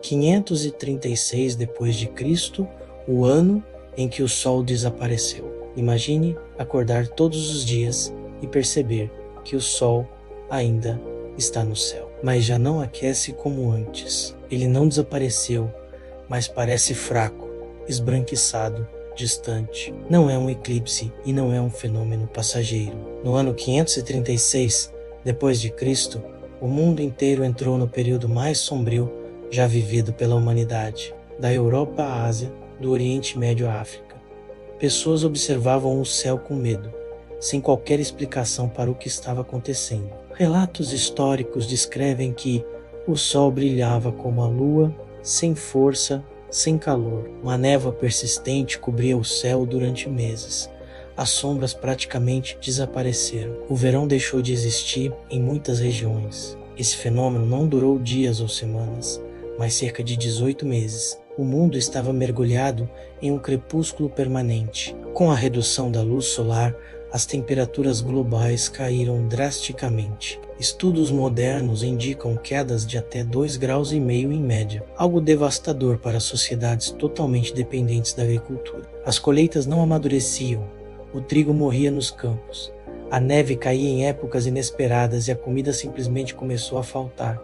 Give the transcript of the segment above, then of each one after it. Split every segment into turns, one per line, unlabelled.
536 depois de Cristo, o ano em que o Sol desapareceu. Imagine acordar todos os dias e perceber que o Sol ainda está no céu, mas já não aquece como antes. Ele não desapareceu, mas parece fraco, esbranquiçado, distante. Não é um eclipse e não é um fenômeno passageiro. No ano 536 depois de Cristo, o mundo inteiro entrou no período mais sombrio já vivido pela humanidade. Da Europa à Ásia, do Oriente Médio à África, pessoas observavam o céu com medo, sem qualquer explicação para o que estava acontecendo. Relatos históricos descrevem que o sol brilhava como a lua, sem força, sem calor. Uma névoa persistente cobria o céu durante meses. As sombras praticamente desapareceram. O verão deixou de existir em muitas regiões. Esse fenômeno não durou dias ou semanas, mas cerca de 18 meses. O mundo estava mergulhado em um crepúsculo permanente. Com a redução da luz solar, as temperaturas globais caíram drasticamente. Estudos modernos indicam quedas de até 2,5 graus em média, algo devastador para sociedades totalmente dependentes da agricultura. As colheitas não amadureciam, o trigo morria nos campos, a neve caía em épocas inesperadas e a comida simplesmente começou a faltar.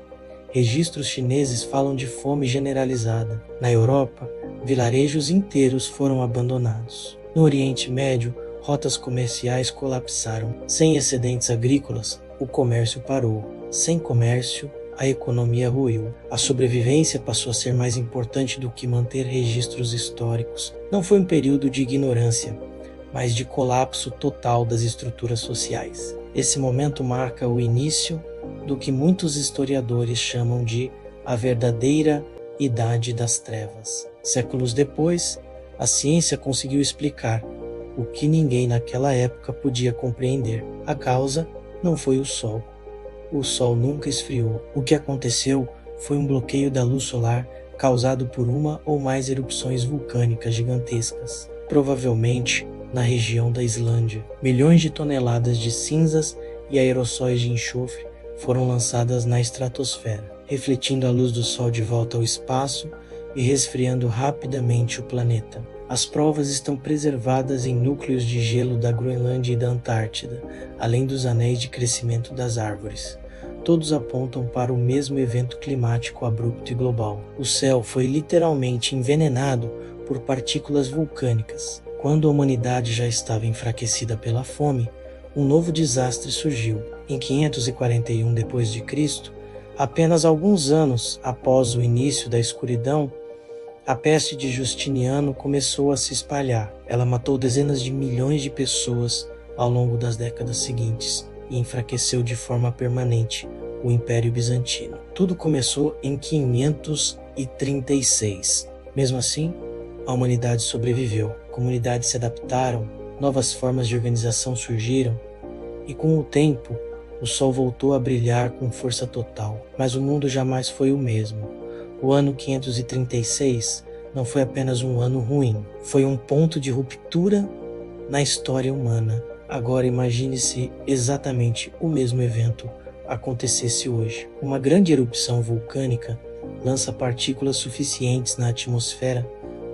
Registros chineses falam de fome generalizada. Na Europa, vilarejos inteiros foram abandonados. No Oriente Médio, rotas comerciais colapsaram. Sem excedentes agrícolas, o comércio parou. Sem comércio, a economia ruiu. A sobrevivência passou a ser mais importante do que manter registros históricos. Não foi um período de ignorância, mas de colapso total das estruturas sociais. Esse momento marca o início do que muitos historiadores chamam de a verdadeira Idade das Trevas. Séculos depois, a ciência conseguiu explicar o que ninguém naquela época podia compreender. A causa não foi o Sol. O Sol nunca esfriou. O que aconteceu foi um bloqueio da luz solar causado por uma ou mais erupções vulcânicas gigantescas, provavelmente na região da Islândia. Milhões de toneladas de cinzas e aerossóis de enxofre foram lançadas na estratosfera, refletindo a luz do Sol de volta ao espaço e resfriando rapidamente o planeta. As provas estão preservadas em núcleos de gelo da Groenlândia e da Antártida, além dos anéis de crescimento das árvores. Todos apontam para o mesmo evento climático abrupto e global. O céu foi literalmente envenenado por partículas vulcânicas. Quando a humanidade já estava enfraquecida pela fome, um novo desastre surgiu. Em 541 d.C., apenas alguns anos após o início da escuridão, a peste de Justiniano começou a se espalhar. Ela matou dezenas de milhões de pessoas ao longo das décadas seguintes e enfraqueceu de forma permanente o Império Bizantino. Tudo começou em 536. Mesmo assim, a humanidade sobreviveu. Comunidades se adaptaram, novas formas de organização surgiram e, com o tempo, o Sol voltou a brilhar com força total. Mas o mundo jamais foi o mesmo. O ano 536 não foi apenas um ano ruim, foi um ponto de ruptura na história humana. Agora imagine se exatamente o mesmo evento acontecesse hoje. Uma grande erupção vulcânica lança partículas suficientes na atmosfera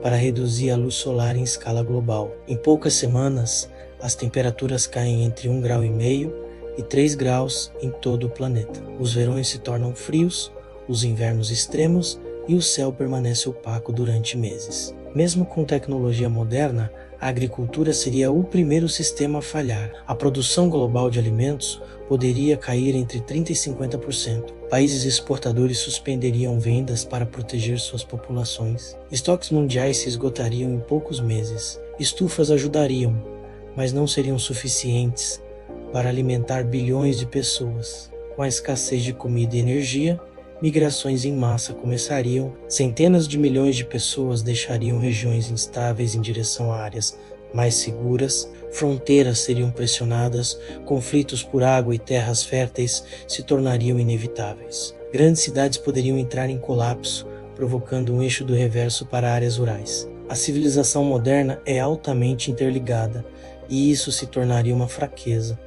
para reduzir a luz solar em escala global. Em poucas semanas, as temperaturas caem entre 1,5 grau e 3 graus em todo o planeta. Os verões se tornam frios, os invernos extremos e o céu permanece opaco durante meses. Mesmo com tecnologia moderna, a agricultura seria o primeiro sistema a falhar. A produção global de alimentos poderia cair entre 30% e 50%. Países exportadores suspenderiam vendas para proteger suas populações. Estoques mundiais se esgotariam em poucos meses. Estufas ajudariam, mas não seriam suficientes para alimentar bilhões de pessoas. Com a escassez de comida e energia, migrações em massa começariam, centenas de milhões de pessoas deixariam regiões instáveis em direção a áreas mais seguras, fronteiras seriam pressionadas, conflitos por água e terras férteis se tornariam inevitáveis. Grandes cidades poderiam entrar em colapso, provocando um eixo do reverso para áreas rurais. A civilização moderna é altamente interligada, e isso se tornaria uma fraqueza.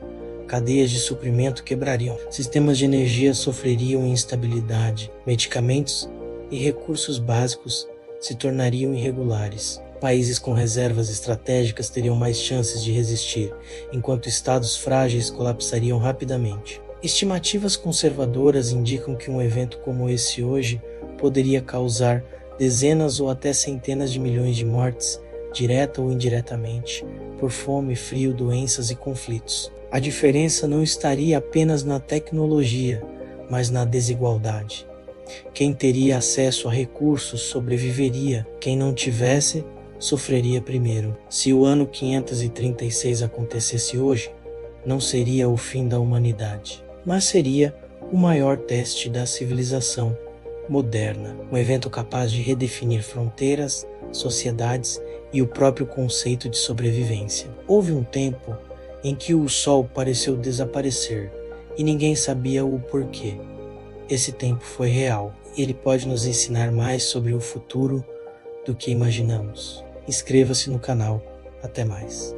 Cadeias de suprimento quebrariam, sistemas de energia sofreriam instabilidade, medicamentos e recursos básicos se tornariam irregulares. Países com reservas estratégicas teriam mais chances de resistir, enquanto estados frágeis colapsariam rapidamente. Estimativas conservadoras indicam que um evento como esse hoje poderia causar dezenas ou até centenas de milhões de mortes, direta ou indiretamente, por fome, frio, doenças e conflitos. A diferença não estaria apenas na tecnologia, mas na desigualdade. Quem teria acesso a recursos sobreviveria, quem não tivesse, sofreria primeiro. Se o ano 536 acontecesse hoje, não seria o fim da humanidade, mas seria o maior teste da civilização moderna, um evento capaz de redefinir fronteiras, sociedades e o próprio conceito de sobrevivência. Houve um tempo em que o Sol pareceu desaparecer e ninguém sabia o porquê. Esse tempo foi real e ele pode nos ensinar mais sobre o futuro do que imaginamos. Inscreva-se no canal. Até mais.